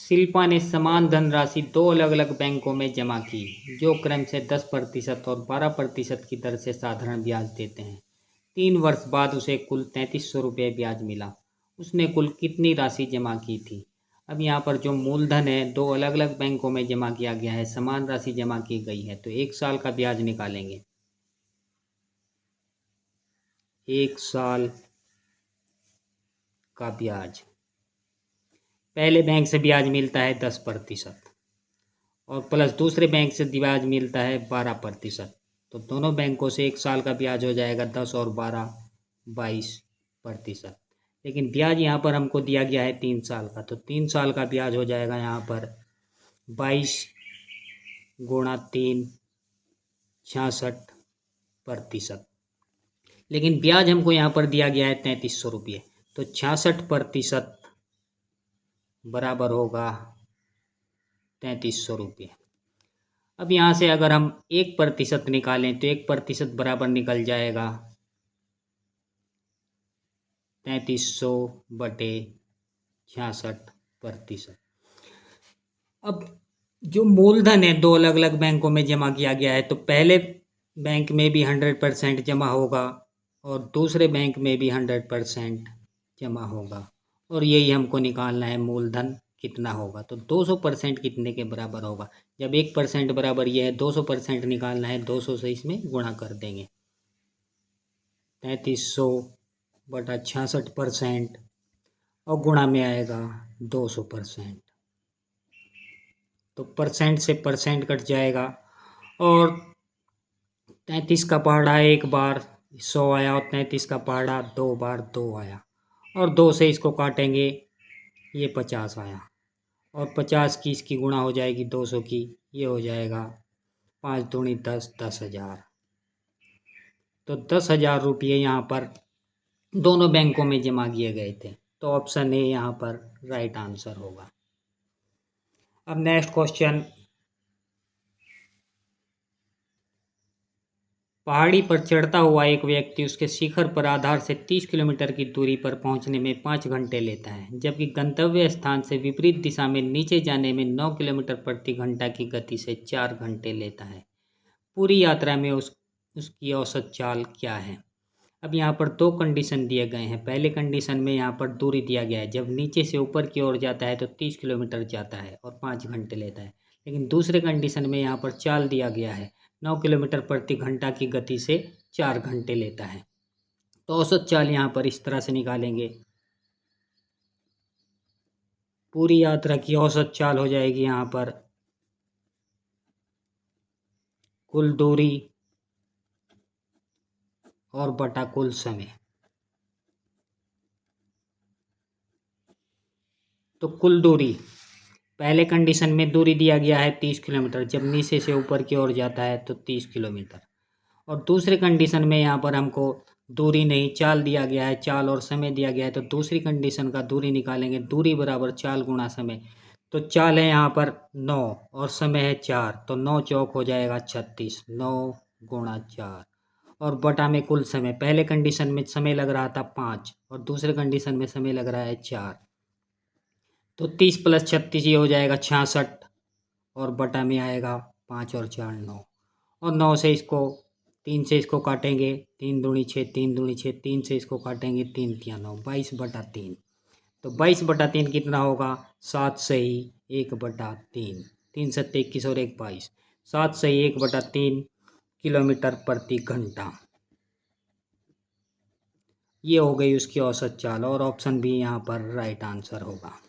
शिल्पा ने समान धनराशि दो अलग अलग बैंकों में जमा की, जो क्रम से 10% और 12% की दर से साधारण ब्याज देते हैं। 3 वर्ष बाद उसे कुल 3300 रुपये ब्याज मिला। उसने कुल कितनी राशि जमा की थी? अब यहाँ पर जो मूलधन है दो अलग अलग बैंकों में जमा किया गया है, समान राशि जमा की गई है, तो 1 साल का ब्याज निकालेंगे। 1 साल का ब्याज, पहले बैंक से ब्याज मिलता है 10% और प्लस दूसरे बैंक से ब्याज मिलता है 12%। तो दोनों बैंकों से 1 साल का ब्याज हो जाएगा 10 और 12 22%। लेकिन ब्याज यहाँ पर हमको दिया गया है 3 साल का, तो 3 साल का ब्याज हो जाएगा यहाँ पर 22 गुणा 3 66%। लेकिन ब्याज हमको यहाँ पर दिया गया है 3300 रुपये, तो 66% बराबर होगा 3300 रुपये। अब यहाँ से अगर हम 1% निकालें तो 1% बराबर निकल जाएगा 3300/66%। अब जो मूलधन है दो अलग अलग बैंकों में जमा किया गया है, तो पहले बैंक में भी 100% जमा होगा और दूसरे बैंक में भी 100% जमा होगा, और यही हमको निकालना है मूलधन कितना होगा। तो 200% कितने के बराबर होगा? जब 1% बराबर ये है, 200% निकालना है, 200 से इसमें गुणा कर देंगे। 3300/66% और गुणा में आएगा 200%। तो परसेंट से परसेंट कट जाएगा और 33 का पहाड़ा एक बार 100 आया और 33 का पहाड़ा 2 बार 2 आया, और 2 से इसको काटेंगे, ये 50 आया, और 50 की इसकी गुणा हो जाएगी 200 की, ये हो जाएगा 5 दूनी 10, 10,000। तो 10,000 रुपये यहाँ पर दोनों बैंकों में जमा किए गए थे। तो ऑप्शन ए यहाँ पर राइट आंसर होगा। अब नेक्स्ट क्वेश्चन, पहाड़ी पर चढ़ता हुआ एक व्यक्ति उसके शिखर पर आधार से 30 किलोमीटर की दूरी पर पहुंचने में 5 घंटे लेता है, जबकि गंतव्य स्थान से विपरीत दिशा में नीचे जाने में 9 किलोमीटर प्रति घंटा की गति से 4 घंटे लेता है। पूरी यात्रा में उसकी औसत चाल क्या है? अब यहाँ पर दो कंडीशन दिए गए हैं। पहले कंडीशन में यहाँ पर दूरी दिया गया है, जब नीचे से ऊपर की ओर जाता है तो 30 किलोमीटर जाता है और 5 घंटे लेता है। लेकिन दूसरे कंडीशन में यहाँ पर चाल दिया गया है, 9 किलोमीटर प्रति घंटा की गति से 4 घंटे लेता है। तो औसत चाल यहाँ पर इस तरह से निकालेंगे। पूरी यात्रा की औसत चाल हो जाएगी यहाँ पर कुल दूरी और बटा कुल समय। तो कुल दूरी, पहले कंडीशन में दूरी दिया गया है 30 किलोमीटर, जब नीचे से ऊपर की ओर जाता है तो 30 किलोमीटर, और दूसरे कंडीशन में यहाँ पर हमको दूरी नहीं चाल दिया गया है, चाल और समय दिया गया है। तो दूसरी कंडीशन का दूरी निकालेंगे, दूरी बराबर चाल गुणा समय। तो चाल है यहाँ पर 9 और समय है 4, तो 9 चौक हो जाएगा 36, 9 गुणा 4, और बटा में कुल समय। पहले कंडीशन में समय लग रहा था 5 और दूसरे कंडीशन में समय लग रहा है 4, तो 30 + 36 ये हो जाएगा 66, और बटा में आएगा 5 और 4 9, और 9 से इसको 3 से इसको काटेंगे, 3 दूनी 6, 3 दूनी 6, 3 से इसको काटेंगे, 3 तिया 9, 22/3। तो 22/3 कितना होगा? 7 सही 1/3, 3 सत्ते 21 और 1 22, 7 सही 1/3 किलोमीटर प्रति घंटा। ये हो गई उसकी औसत चाल, और ऑप्शन बी यहाँ पर राइट आंसर होगा।